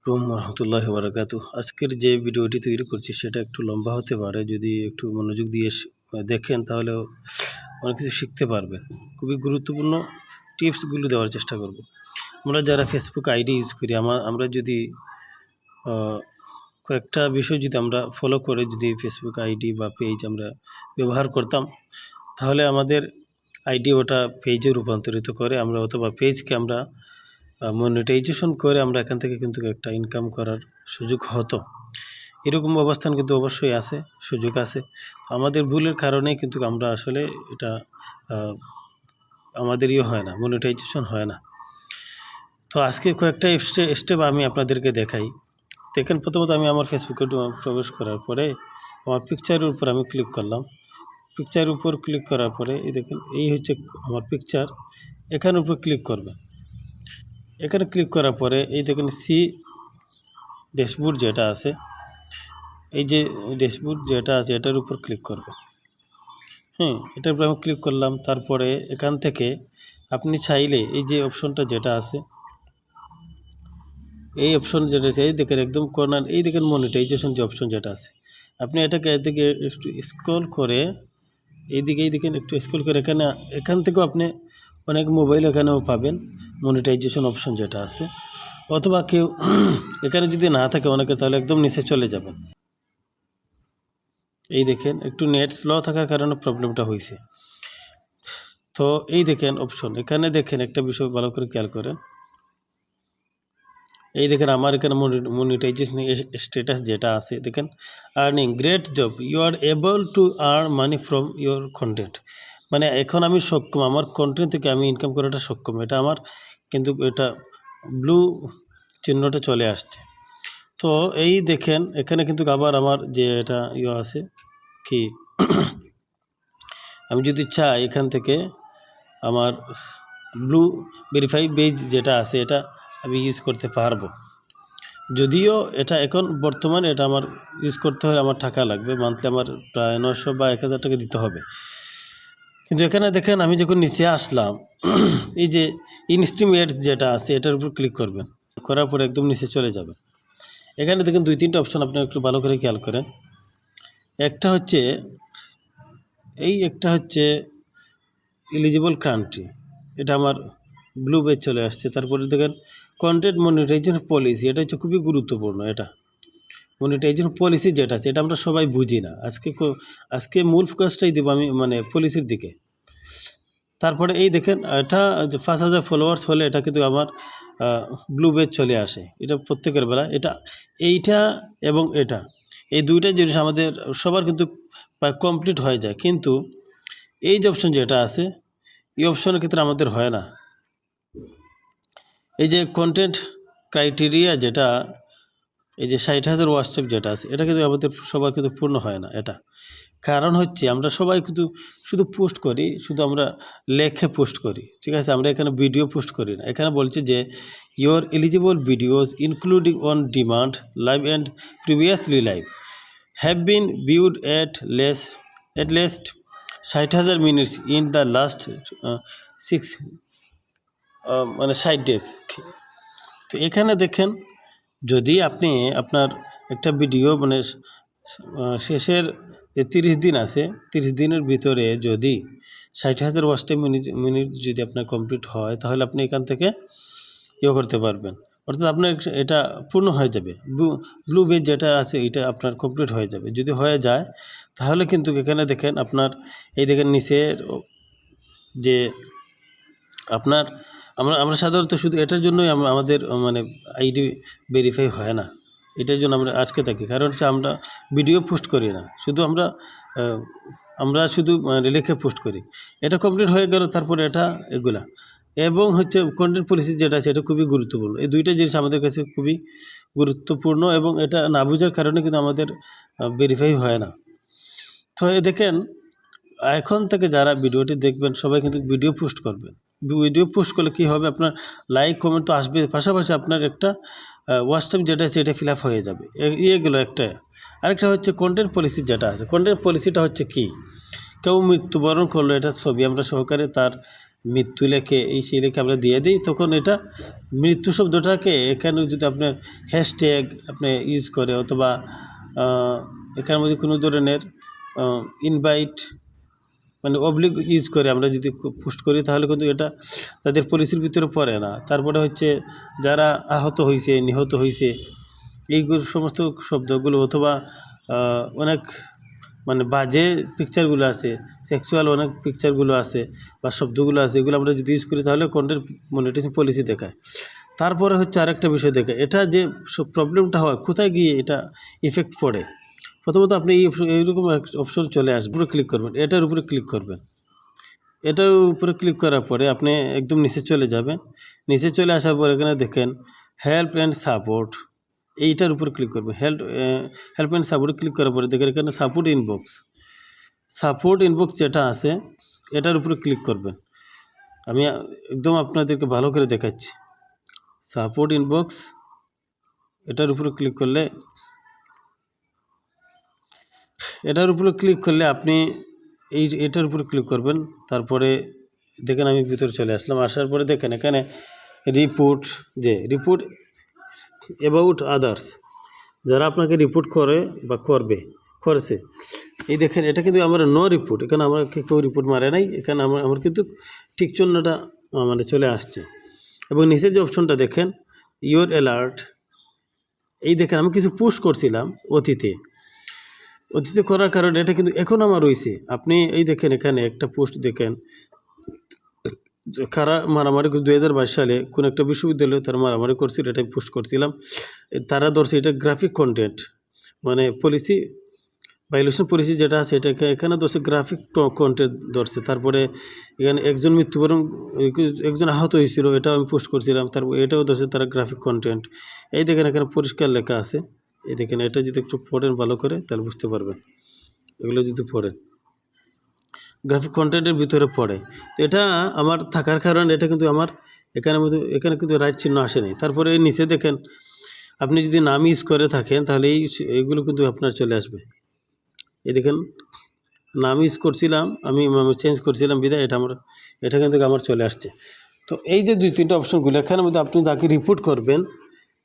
রহমতুল্লাহি বারাকাতু। আজকের যে ভিডিওটি তৈরি করছি সেটা একটু লম্বা হতে পারে। যদি একটু মনোযোগ দিয়ে দেখেন তাহলে অনেক কিছু শিখতে পারবেন। খুবই গুরুত্বপূর্ণ টিপসগুলো দেওয়ার চেষ্টা করব। আমরা যারা ফেসবুক আইডি ইউজ করি আমরা যদি কয়েকটা বিষয় যদি আমরা ফলো করে যদি ফেসবুক আইডি বা পেজ আমরা ব্যবহার করতাম, তাহলে আমাদের আইডি ওটা পেজে রূপান্তরিত করে আমরা, অথবা পেজকে আমরা মনিটাইজেশন করে আমরা এখান থেকে কিন্তু একটা ইনকাম করার সুযোগ হতো। এরকম অবস্থান কিন্তু অবশ্যই আছে, সুযোগ আছে। আমাদের ভুলের কারণে কিন্তু আমরা আসলে এটা আমাদের হয় না, মনিটাইজেশন হয় না। তো আজকে কয়েকটা স্টেপ আমি আপনাদেরকে দেখাই। দেখেন, প্রথমত আমি আমার ফেসবুকে প্রবেশ করার পরে আমার পিকচারের উপর আমি ক্লিক করলাম। পিকচারের উপর ক্লিক করার পরে এই দেখেন, এই হচ্ছে আমার পিকচার। এখানের উপর ক্লিক করবেন। এখানে ক্লিক করার পরে এই দেখেন সি ড্যাশবোর্ড যেটা আছে, এই যে ড্যাশবোর্ড যেটা আছে এটার উপর ক্লিক করবে। এটার উপর আমি ক্লিক করলাম। তারপরে এখান থেকে আপনি চাইলে এই যে অপশনটা যেটা আছে, এই অপশন যেটা আছে, এই দেখেন একদম কর্নার, এই দেখেন মনিটাইজেশন যে অপশন যেটা আছে, আপনি এটাকে এদিকে একটু স্ক্রল করে এই দেখেন একটু স্ক্রল করে এখান থেকেও আপনি অনেক মোবাইল এখানেও পাবেন মনিটাইজেশন অপশন যেটা আছে। অথবা কেউ এখানে যদি না থাকে অনেকে, তাহলে একদম নিচে চলে যাবেন। এই দেখেন একটু নেট স্লো থাকার কারণে প্রবলেমটা হয়েছে। তো এই দেখেন অপশন, এখানে দেখেন একটা বিষয় ভালো করে খেয়াল করেন। এই দেখেন আমার এখানে মনিটাইজেশন স্ট্যাটাস যেটা আছে, দেখেন earning great job, you are able to earn money from your content. মানে এখন আমি সক্ষম, আমার কন্টেন্ট থেকে আমি ইনকাম করাটা সক্ষম। এটা আমার কিন্তু এটা ব্লু চিহ্নটা চলে আসছে। তো এই দেখেন এখানে কিন্তু আবার আমার যে এটা আছে কি, আমি যদি চাই এখান থেকে আমার ব্লু ভেরিফাই বেজ যেটা আছে এটা আমি ইউজ করতে পারবো। যদিও এটা এখন বর্তমানে এটা আমার ইউজ করতে হলে আমার টাকা লাগবে, মান্থলি আমার প্রায় 900 বা 1000 টাকা দিতে হবে। কিন্তু এখানে দেখেন আমি যখন নিচে আসলাম, এই যে ইনস্ট্রিম এডস যেটা আছে এটার উপর ক্লিক করবেন, করার পরে একদম নিচে চলে যাবে। এখানে দেখেন 2-3টা অপশন আপনি একটু ভালো করে খেয়াল করেন। একটা হচ্ছে এলিজিবল কান্ট্রি, এটা আমার ব্লু বেজ চলে আসছে। তারপরে দেখেন কন্টেন্ট মনিটাইজেশন পলিসি, এটা হচ্ছে খুবই গুরুত্বপূর্ণ। এটা মনিটাইজেশন পলিসি যেটা আছে এটা আমরা সবাই বুঝি না। আজকে মূল ফোকাসটাই দেবো আমি, মানে পলিসির দিকে। তারপরে এই দেখেন এটা 5000 ফলোয়ার্স হলে এটা কিন্তু আমার ব্লু বেজ চলে আসে, এটা প্রত্যেকের বেলা। এইটা এবং এটা, এই দুইটা জিনিস আমাদের সবার কিন্তু প্রায় কমপ্লিট হয়ে যায়। কিন্তু এই যে অপশন যেটা আছে, এই অপশনের ক্ষেত্রে আমাদের হয় না। এই যে কন্টেন্ট ক্রাইটেরিয়া যেটা, এই যে 60,000 হোয়াটসঅ্যাপ যেটা আছে, এটা কিন্তু আমাদের সবার কিন্তু পূর্ণ হয় না। এটা কারণ হচ্ছে আমরা সবাই কিন্তু শুধু পোস্ট করি, শুধু আমরা লেখে পোস্ট করি, ঠিক আছে? আমরা এখানে ভিডিও পোস্ট করি না। এখানে বলছে যে your eligible videos including on demand, live and previously live have been viewed at least 60,000 minutes in the last 60 days. তো এখানে দেখেন, যদি আপনি আপনার একটা ভিডিও মানে শেষের যে 30 দিন আছে, 30 দিনের ভিতরে যদি 60,000 ওয়াচ টাইম মিনিট যদি আপনার কমপ্লিট হয়, তাহলে আপনি এখান থেকে করতে পারবেন। অর্থাৎ আপনার এটা পূর্ণ হয়ে যাবে, ব্লু বেজ যেটা আছে এটা আপনার কমপ্লিট হয়ে যাবে। যদি হয়ে যায় তাহলে কিন্তু এখানে দেখেন আপনার এই দেখেন নিচের যে আপনার আমরা সাধারণত শুধু এটার জন্যই আমাদের মানে আইডি ভেরিফাই হয় না, এটার জন্য আমরা আটকে থাকি। কারণ হচ্ছে আমরা ভিডিও পোস্ট করি না, শুধু আমরা শুধু লিখে পোস্ট করি। এটা কমপ্লিট হয়ে গেল, তারপরে এগুলা এবং হচ্ছে কন্টেন্ট পলিসি যেটা আছে এটা খুবই গুরুত্বপূর্ণ। এই দুইটা জিনিস আমাদের কাছে খুবই গুরুত্বপূর্ণ এবং এটা না বোঝার কারণে কিন্তু আমাদের ভেরিফাই হয় না। তো দেখেন, এখন থেকে যারা ভিডিওটি দেখবেন সবাই কিন্তু ভিডিও পোস্ট করবেন। ভিডিও পোস্ট করলে কী হবে, আপনার লাইক কমেন্ট তো আসবে, পাশাপাশি আপনার একটা ওয়াচ টাইম যেটা আছে এটা ফিল আপ হয়ে যাবে। এগুলো একটা। আরেকটা হচ্ছে কন্টেন্ট পলিসি যেটা আছে। কন্টেন্ট পলিসিটা হচ্ছে কি, কেউ মৃত্যুবরণ করলো, এটা ছবি আমরা সহকারে তার মৃত্যু লেখে এই সেই লেখে আমরা দিয়ে দিই, তখন এটা মৃত্যু শব্দটাকে এখানে যদি আপনার হ্যাশট্যাগ আপনি ইউজ করে অথবা এখানের মধ্যে কোনো ধরনের ইনভাইট মানে অবলিক ইউজ করে আমরা যদি পোস্ট করি, তাহলে কিন্তু এটা তাদের পলিসির ভিতরে পড়ে না। তারপরে হচ্ছে যারা আহত হয়েছে, নিহত হয়েছে, এইগুলো সমস্ত শব্দগুলো অথবা অনেক মানে বাজে পিকচারগুলো আছে, সেক্সুয়াল অনেক পিকচারগুলো আছে বা শব্দগুলো আছে, এগুলো আমরা যদি ইউজ করি তাহলে কন্টেন্ট মনিটাইজেশন পলিসি দেখায়। তারপরে হচ্ছে আরেকটা বিষয় দেখায়, এটা যে প্রবলেমটা হয় কোথায় গিয়ে এটা ইফেক্ট পড়ে। প্রথমত আপনি এইরকম অপশন চলে আসবে, উপরে ক্লিক করবেন, এটার উপরে ক্লিক করবেন। এটার উপরে ক্লিক করার পরে আপনি একদম নিচে চলে যাবেন। নিচে চলে আসার পর এখানে দেখেন হেল্প অ্যান্ড সাপোর্ট, এইটার উপর ক্লিক করবেন। হেল্প অ্যান্ড সাপোর্ট ক্লিক করার পরে দেখেন এখানে সাপোর্ট ইনবক্স যেটা আছে এটার উপরে ক্লিক করবেন। আমি একদম আপনাদেরকে ভালো করে দেখাচ্ছি। সাপোর্ট ইনবক্স এটার উপরে ক্লিক করলে আপনি এটার উপরে ক্লিক করবেন। তারপরে দেখেন আমি ভিতরে চলে আসলাম। আসার পরে দেখেন এখানে রিপোর্ট অ্যাবাউট আদার্স, যারা আপনাকে রিপোর্ট করে বা করেছে, এই দেখেন এটা কিন্তু আমার নো রিপোর্ট, এখানে আমাকে কেউ রিপোর্ট মারে নাই, এখানে আমার কিন্তু ঠিক চিহ্নটা মানে চলে আসছে। এবং নিচে যে অপশনটা দেখেন ইওর অ্যালার্ট, এই দেখেন আমি কিছু পোস্ট করছিলাম অতীতে করার কারণে এটা কিন্তু এখন আমার রয়েছে। আপনি এই দেখেন এখানে একটা পোস্ট দেখেন, কারা মারামারি 2022 সালে কোন একটা বিশ্ববিদ্যালয়ে তারা মারামারি করছিল, এটা পোস্ট করছিলাম। তারা ধরছে এটা গ্রাফিক কন্টেন্ট, মানে পলিসি ভায়োলেশন পলিসি যেটা আছে এটাকে এখানে ধরছে গ্রাফিক কন্টেন্ট ধরছে। তারপরে এখানে একজন আহত হয়েছিল, এটাও আমি পোস্ট করছিলাম, তারপর এটাও ধরছে তারা গ্রাফিক কন্টেন্ট। এই দেখেন এখানে পরিষ্কার লেখা আছে, এই দেখেন এটা যদি একটু পড়েন ভালো করে তাহলে বুঝতে পারবেন। এগুলো যদি পড়েন গ্রাফিক কন্টেন্টের ভিতরে পড়ে, তো এটা আমার থাকার কারণে এটা কিন্তু আমার এখানে কিন্তু রাইট চিহ্ন আসেনি। তারপরে এই নিচে দেখেন আপনি যদি নাম ইউজ করে থাকেন তাহলে এইগুলো কিন্তু আপনার চলে আসবে। এই দেখেন নাম ইউজ করছিলাম আমি চেঞ্জ করছিলাম বিদায় এটা কিন্তু আমার চলে আসছে। তো এই যে 2-3টা অপশনগুলো এখানের মধ্যে আপনি যাকে রিপোর্ট করবেন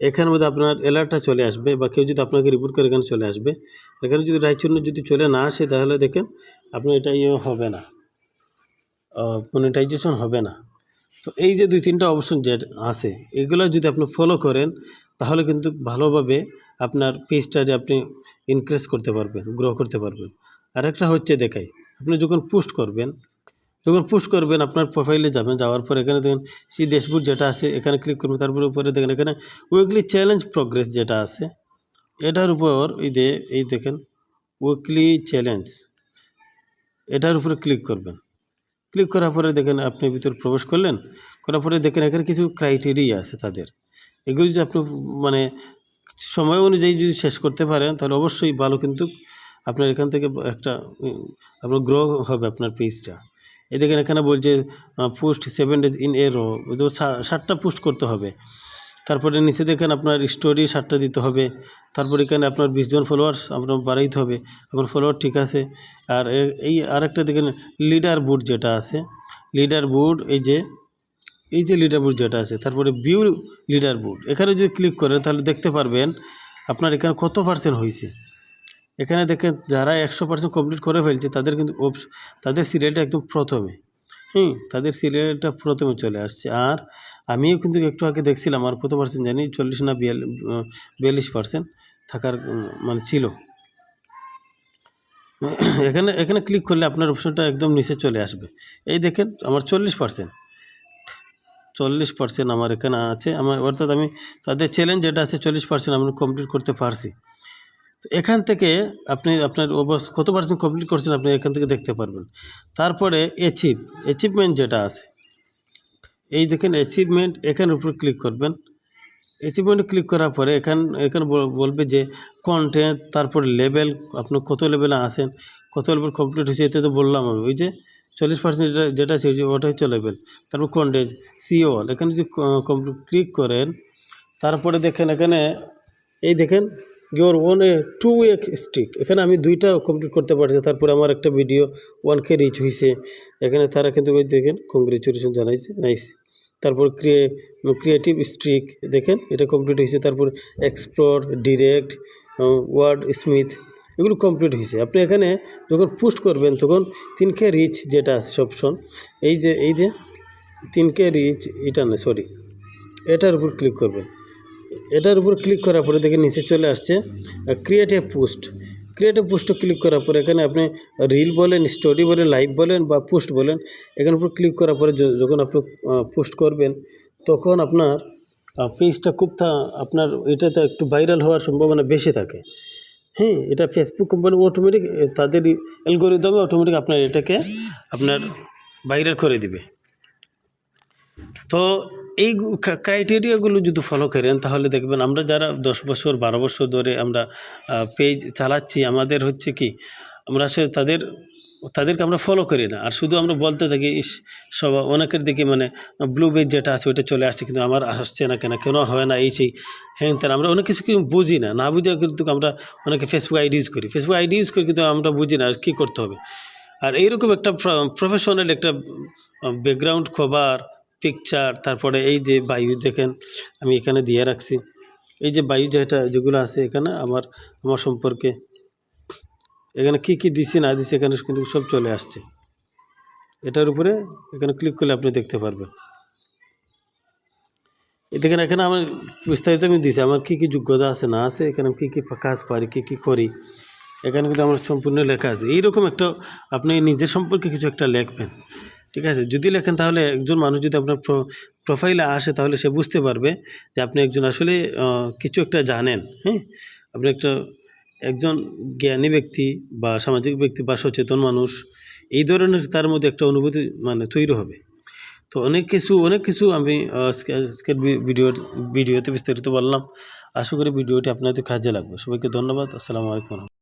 এখানের মধ্যে আপনার অ্যালার্টটা চলে আসবে, বা কেউ যদি আপনাকে রিপোর্ট করে এখানে চলে আসবে। এখানে যদি রাইট চিহ্ন যদি চলে না আসে তাহলে দেখেন আপনার এটা হবে না, মনিটাইজেশন হবে না। তো এই যে 2-3টা অপশন যে আছে এগুলো যদি আপনি ফলো করেন তাহলে কিন্তু ভালোভাবে আপনার পেজটাকে আপনি ইনক্রিজ করতে পারবেন, গ্রো করতে পারবেন। আরেকটা হচ্ছে দেখাই, আপনি যখন পোস্ট করবেন আপনার প্রোফাইলে যাবেন, যাওয়ার পর এখানে দেখেন সি ড্যাশবোর্ড যেটা আছে এখানে ক্লিক করবেন। তারপরে উপরে দেখেন এখানে উইকলি চ্যালেঞ্জ প্রোগ্রেস যেটা আছে এটার উপর এই দেখেন উইকলি চ্যালেঞ্জ, এটার উপরে ক্লিক করবেন। ক্লিক করার পরে দেখেন আপনি ভিতরে প্রবেশ করার পরে দেখেন এখানে কিছু ক্রাইটেরিয়া আছে তাদের, এগুলো যদি আপনি মানে সময় অনুযায়ী যদি শেষ করতে পারেন তাহলে অবশ্যই ভালো, কিন্তু আপনার এখান থেকে একটা আপনার গ্রো হবে আপনার পেজটা। এই দেখেন এখানে বলছে post 7 days in a row, 7টা পোস্ট করতে হবে। তারপরে নিচে দেখেন আপনার স্টোরি 7টা দিতে হবে। তারপরে এখানে আপনার 20 জন ফলোয়ার্স আপনার বাড়াইতে হবে, আপনার ফলোয়ার ঠিক আছে। আর এই আরেকটা দেখেন লিডার বোর্ড যেটা আছে, লিডার বোর্ড এই যে লিডার বোর্ড যেটা আছে, তারপরে ভিউ লিডার বোর্ড, এখানে যদি ক্লিক করেন তাহলে দেখতে পারবেন আপনার এখানে কত পার্সেন্ট হয়েছে। এখানে দেখেন যারা 100% কমপ্লিট করে ফেলছে তাদের কিন্তু তাদের সিরিয়ালটা একদম প্রথমে, তাদের সিরিয়ালটা প্রথমে চলে আসছে। আর আমিও কিন্তু একটু আগে দেখছিলাম আর কত পার্সেন্ট জানি 40 না 42% থাকার মানে ছিল। এখানে ক্লিক করলে আপনার অপশনটা একদম নিচে চলে আসবে। এই দেখেন আমার 40% আমার এখানে আছে, অর্থাৎ আমি তাদের চ্যালেঞ্জ যেটা আছে 40% আমি কমপ্লিট করতে পারছি। তো এখান থেকে আপনি আপনার কত পার্সেন্ট কমপ্লিট করছেন আপনি এখান থেকে দেখতে পারবেন। তারপরে অ্যাচিভমেন্ট যেটা আছে, এই দেখেন অ্যাচিভমেন্ট, এখানের উপর ক্লিক করবেন। অ্যাচিভমেন্টে ক্লিক করার পরে এখানে বলবে যে কন্টেন্ট, তারপরে লেভেল, আপনি কত লেভেলে আসেন, কত লেভেল কমপ্লিট হয়েছে, এতে তো বললাম আমি ওই যে 40% যেটা আছে ওটা হচ্ছে লেভেল। তারপর কন্টেন্ট সিওল, এখানে যদি ক্লিক করেন তারপরে দেখেন এখানে এই দেখেন your own A 2-way Streak, এখানে আমি 2টা কমপ্লিট করতে পারছি। তারপরে আমার একটা ভিডিও 1K রিচ হয়েছে, এখানে তারা কিন্তু ওই দেখেন কংগ্রেচুলেশন জানাইছে, নাইস। তারপর ক্রিয়েটিভ স্ট্রিক দেখেন এটা কমপ্লিট হয়েছে। তারপর এক্সপ্লোর, ডিরেক্ট, ওয়ার্ড স্মিথ এগুলো কমপ্লিট হয়েছে। আপনি এখানে যখন পোস্ট করবেন তখন 3K রিচ যেটা আছে অপশন, এই যে 3K রিচ, এটা না সরি, এটার উপর ক্লিক করবেন। এটার উপর ক্লিক করার পরে দেখে নিচে চলে আসছে create a post. Create a পোস্টে ক্লিক করার পরে এখানে আপনি রিল বলেন, স্টোরি বলেন, লাইভ বলেন বা পোস্ট বলেন, এখানে উপর ক্লিক করার পরে যখন আপনি পোস্ট করবেন তখন আপনার পেজটা খুব আপনার এটাতে একটু ভাইরাল হওয়ার সম্ভাবনা বেশি থাকে। হ্যাঁ, এটা ফেসবুক কোম্পানি অটোমেটিক তাদের অ্যালগরিদমে অটোমেটিক আপনার এটাকে আপনার ভাইরাল করে দিবে। তো এই ক্রাইটেরিয়াগুলো যদি ফলো করেন তাহলে দেখবেন আমরা যারা 10 বছর 12 বছর ধরে আমরা পেজ চালাচ্ছি, আমাদের হচ্ছে কি আমরা আসলে তাদেরকে আমরা ফলো করি না, আর শুধু আমরা বলতে থাকি সব অনেকের দিকে মানে ব্লু পেজ যেটা আছে ওইটা চলে আসছে কিন্তু আমার আসছে না, কেন হয় না, এই সেই হ্যাঁ তার আমরা অনেক কিছু বুঝি না বুঝে কিন্তু আমরা অনেকে ফেসবুক আইডি ইউজ করি, কিন্তু আমরা বুঝি না কী করতে হবে। আর এইরকম একটা প্রফেশনাল একটা ব্যাকগ্রাউন্ড খবর, পিকচার, তারপরে এই যে বায়ু দেখেন আমি এখানে দিয়ে রাখছি, এই যে বায়ু যেগুলো আছে এখানে আমার সম্পর্কে এখানে কি দিছি না দিছি এখানে কিন্তু সব চলে আসছে। এটার উপরে এখানে ক্লিক করলে আপনি দেখতে পারবেন। দেখেন এখানে আমার বিস্তারিত আমি দিছি আমার কি যোগ্যতা আছে না আছে, এখানে কি কাজ পারি, কি করি, এখানে কিন্তু আমার সম্পূর্ণ লেখা আছে। এইরকম একটা আপনি নিজের সম্পর্কে কিছু একটা লিখবেন, ঠিক আছে? যদি লেখেন তাহলে একজন মানুষ যদি আপনার প্রোফাইলে আসে তাহলে সে বুঝতে পারবে যে আপনি একজন আসলে কিছু একটা জানেন। হ্যাঁ, আপনি একজন জ্ঞানী ব্যক্তি বা সামাজিক ব্যক্তি বা সচেতন মানুষ, এই ধরনের তার মধ্যে একটা অনুভূতি মানে তৈরি হবে। তো অনেক কিছু আমি আজকের ভিডিওতে বিস্তারিত বললাম। আশা করি ভিডিওটি আপনাদের কাজে লাগবে। সবাইকে ধন্যবাদ। আসসালামু আলাইকুম।